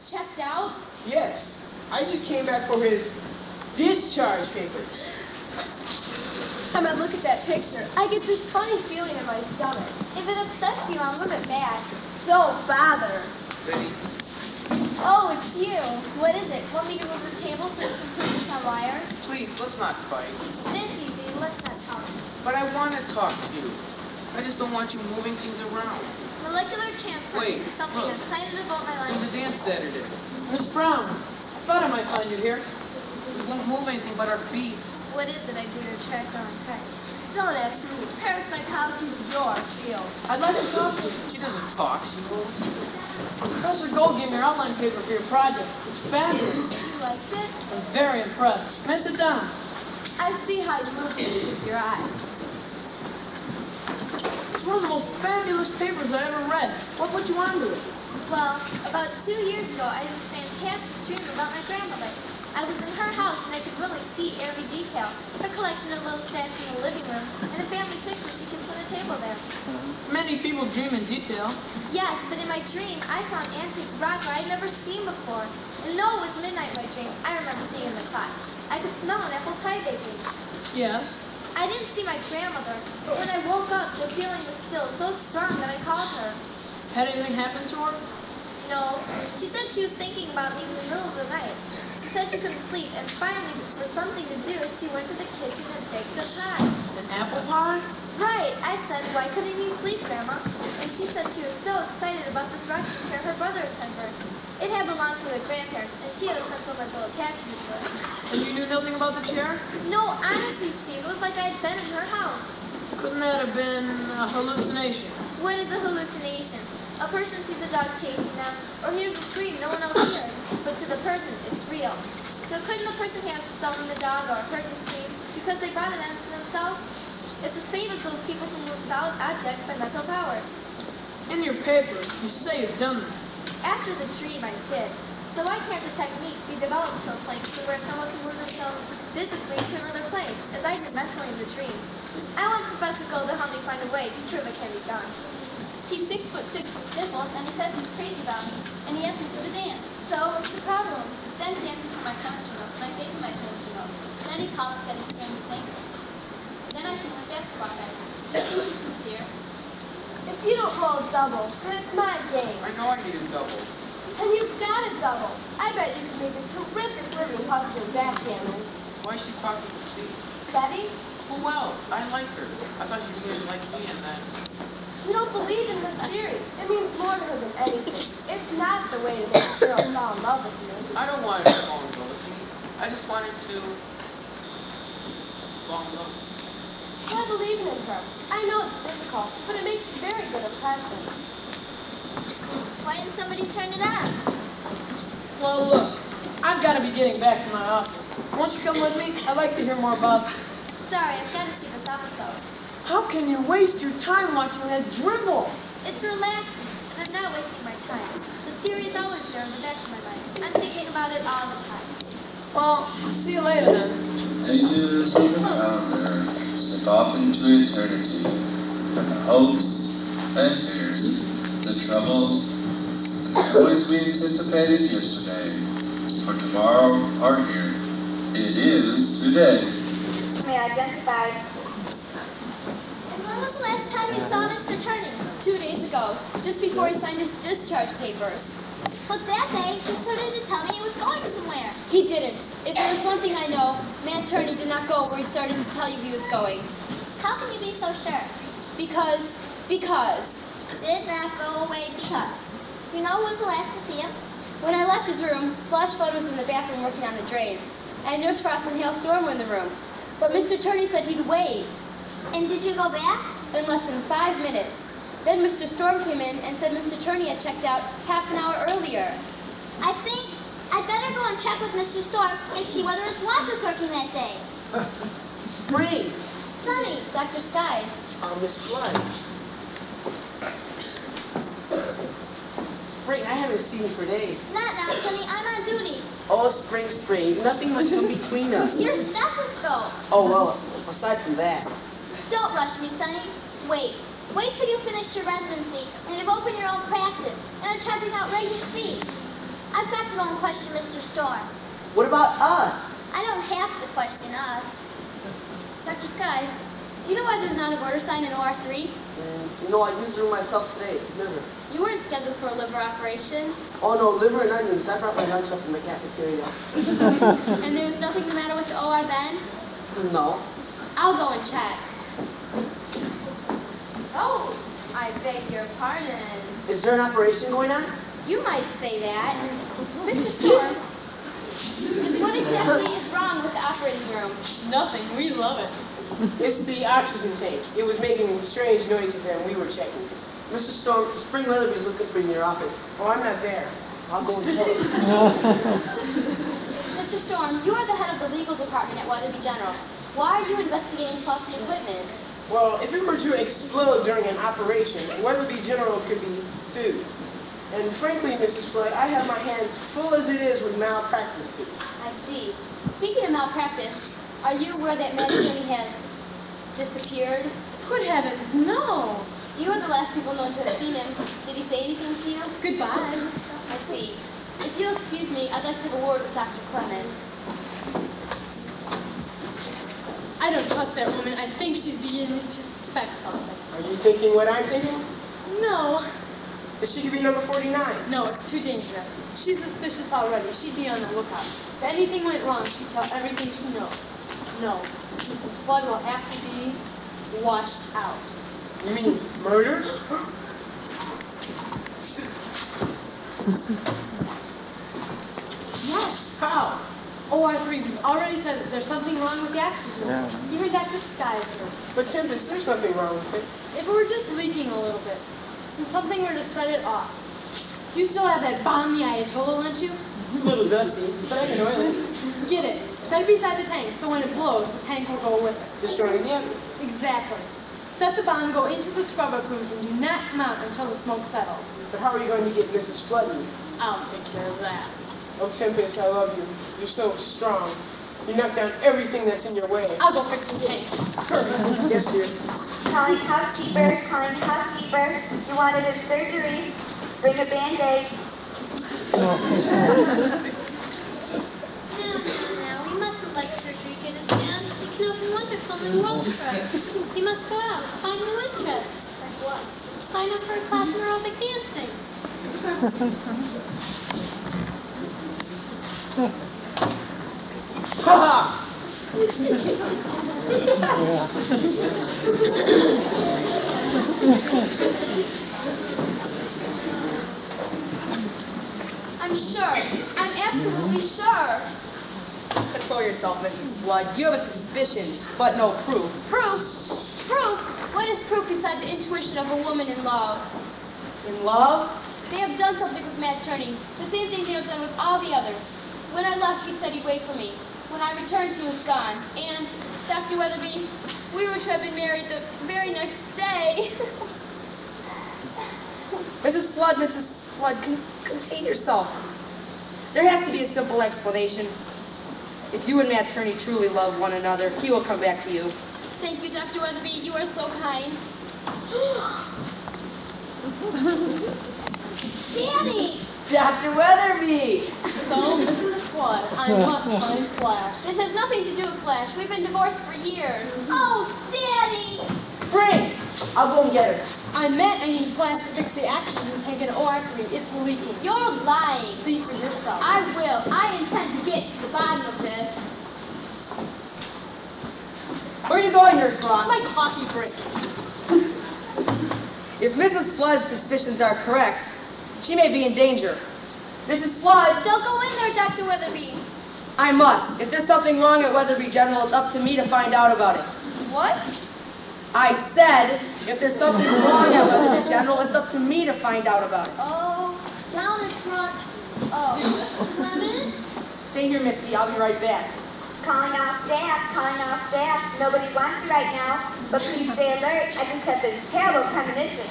Checked out? Yes. I just came back for his discharge papers. When I look at that picture, I get this funny feeling in my stomach. If it upsets you, I'm a bit bad. Don't bother. Ready? Oh, it's you. What is it? Want me to move the table so you can put this on wires? Please, let's not fight. This easy. Let's not talk. But I want to talk to you. I just don't want you moving things around. Molecular transfer. Wait, Something look. excited about my There's life. a dance Saturday. Miss Brown, I thought I might find you here. We won't move anything but our feet. What is it I do to track down text? Don't ask me. Parapsychology is your field. I'd like to talk to you. She doesn't talk, she moves. Professor Gold gave me your outline paper for your project. It's fabulous. You liked it? I'm very impressed. May I sit down? I see how you move things with your eyes. It's one of the most fabulous papers I ever read. What put you onto it? Well, about 2 years ago, I had this fantastic dream about my grandmother. I was in her house, and I could really see every detail. Her collection of little statues in the living room, and a family picture she keeps on the table there. Many people dream in detail. Yes, but in my dream, I saw an antique rocker I'd never seen before. And though it was midnight in my dream, I remember seeing the clock. I could smell an apple pie baking. Yes. I didn't see my grandmother, but when I woke up, the feeling was still so strong that I called her. Had anything happened to her? No, she said she was thinking about me in the middle of the night. She said she couldn't sleep, and finally, for something to do, she went to the kitchen and baked a pie. An apple pie? Right, I said, why couldn't you sleep, Grandma? And she said she was so excited about this rocking chair her brother had sent her. It had belonged to her grandparents, and she had a sentimental attachment to it. And you knew nothing about the chair? No, honestly, Steve, it was like I had been in her house. Couldn't that have been a hallucination? What is a hallucination? A person sees a dog chasing them, or hears a scream no one else hears. But to the person, it's real. So couldn't the person have stolen the dog or heard the scream because they brought it onto themselves? It's the same as those people who move solid objects by mental powers. In your paper, you say you've done that. After the dream, I did. So why can't the technique be developed to a place to where someone can move themselves physically to another place, as I did mentally in the dream? I want Professor Gold to help me find a way to prove it can be done. He's 6'6" with sniffles, and he says he's crazy about me, and he asked me to the dance. So what's the problem? Then dancing for my chemistry notes, and I gave him my chemistry notes. Then he called and said he's doing the same thing. Then I took my basketball bag. Dear. If you don't roll double, then it's my game. I know I need a double. And you've got a double. I bet you could make a terrific living hustling backgammon. Why is she talking to Steve? Betty, Who else? I like her. I thought you didn't like me and then. you don't believe in her theory. It means more to her than anything. It's not the way to make a girl fall in love with you. I don't want her to fall in love with me. I just wanted to fall in love. I believe in her. I know it's difficult, but it makes a very good impression. Why didn't somebody turn it on? Well, look, I've got to be getting back to my office. Won't you come with me? I'd like to hear more about it. Sorry, I've got to see this episode. How can you waste your time watching that drivel? It's relaxing, and I'm not wasting my time. The theory is always there in the back of my mind. I'm thinking about it all the time. Well, see you later then. Pages of the calendar slip off into eternity. The hopes and fears, the troubles, and the joys we anticipated yesterday, for tomorrow are here. It is today. May I identify? And when was the last time you saw Mr. Turney? 2 days ago, just before he signed his discharge papers. But that day, he started to tell me he was going somewhere. He didn't. If there was one thing I know, Man Turney did not go where he started to tell you he was going. How can you be so sure? Because. Did not go away because. You know who was the last to see him? When I left his room, Flash Flood was in the bathroom working on the drain. And Nurse Frost and Hale Storm were in the room. But Mr. Turney said he'd wait. And did you go back? In less than 5 minutes. Then Mr. Storm came in and said Mr. Turney had checked out half an hour earlier. I think I'd better go and check with Mr. Storm and see whether his watch was working that day. Spring! Sonny, Dr. Skies. Miss Flood. Spring, I haven't seen you for days. Not now, Sonny. I'm on duty. Oh, Spring, nothing must come between us. Your stethoscope. Oh, well, aside from that. Don't rush me, Sonny. Wait till you've finished your residency and have opened your own practice and are charging outrageous fees. I've got to go and question Mr. Storm. What about us? I don't have to question us. Dr. Sky, do you know why there's not a border sign in OR3? You know, I used it myself today. Liver. You weren't scheduled for a liver operation. Oh, no, liver and onions. I brought my lunch up in the cafeteria. And there was nothing the matter with the OR then? No. I'll go and check. Oh, I beg your pardon. Is there an operation going on? You might say that. Mr. Storm, what exactly is wrong with the operating room? Nothing. We love it. It's the oxygen tank. It was making strange noises and we were checking. Mr. Storm, Spring Weatherby's looking for you in your office. Oh, I'm not there. I'll go and check. Mr. Storm, you are the head of the legal department at Weatherby General. Why are you investigating faulty equipment? Well, if it were to explode during an operation, Weatherby General could be sued. And frankly, Mrs. Floyd, I have my hands full as it is with malpractice suits. I see. Speaking of malpractice, are you aware that Matt Cooney has disappeared? Good heavens, no. You are the last people known to have seen him. Did he say anything to you? Goodbye. I see. If you'll excuse me, I'd like to have a word with Dr. Clemens. I don't trust that woman. I think she's beginning to suspect something. Are you thinking what I'm thinking? No. That she could be number 49. No, it's too dangerous. She's suspicious already. She'd be on the lookout. If anything went wrong, she'd tell everything she knows. No. Mrs. Flood will have to be washed out. You mean murder? Yes. How? OR3, we've already said that there's something wrong with the oxygen. Yeah. Even Dr. Sky's first. But Tempest, there's nothing wrong with it. If it were just leaking a little bit, and something were to set it off. Do you still have that bomb the Ayatollah lent you? It's a little dusty, but I can oil it. Get it. Set it beside the tank, so when it blows, the tank will go with it. Destroying the evidence. Exactly. Set the bomb, go into the scrub-up room, and do not come out until the smoke settles. But how are you going to get Mrs. Flood? I'll take care of that. Oh, Tempest, I love you. You're so strong. You knock down everything that's in your way. I'll go fix the tank. Perfect. Yes, dear. Calling housekeeper, calling housekeeper. You wanted a surgery. Bring a Band-Aid. No, we mustn't let surgery get us down. It can open wonderful new worlds for us. We must go out, find new interests. Like what? Sign up for a class in aerobic dancing. Ha I'm sure. I'm absolutely sure. Control yourself, Mrs. Flood. You have a suspicion, but no proof. Proof? Proof? What is proof besides the intuition of a woman in love? In love? They have done something with Matt Turney. The same thing they have done with all the others. When I left, he said he'd wait for me. When I returned, he was gone. And, Dr. Weatherby, we were to have been married the very next day. Mrs. Flood, contain yourself. There has to be a simple explanation. If you and Matt Turney truly love one another, he will come back to you. Thank you, Dr. Weatherby. You are so kind. Danny! Dr. Weatherby! So, Mrs. Flood, I must find Flash. This has nothing to do with Flash. We've been divorced for years. Oh, Daddy! Spring! I'll go and get her. I meant I need Flash to fix the oxygen tank in OR3. It's leaking. You're lying. See for yourself. I will. I intend to get to the bottom of this. Where are you going, Nurse Ross? My coffee break. If Mrs. Flood's suspicions are correct, she may be in danger. Mrs. Flood! Don't go in there, Dr. Weatherby. I must. If there's something wrong at Weatherby General, it's up to me to find out about it. What? I said, if there's something wrong at Weatherby General, it's up to me to find out about it. Oh, down in front. Oh, Clemens? Stay here, Misty. I'll be right back. Calling off staff, calling off staff. Nobody wants you right now. But please stay alert. I just have this terrible premonition.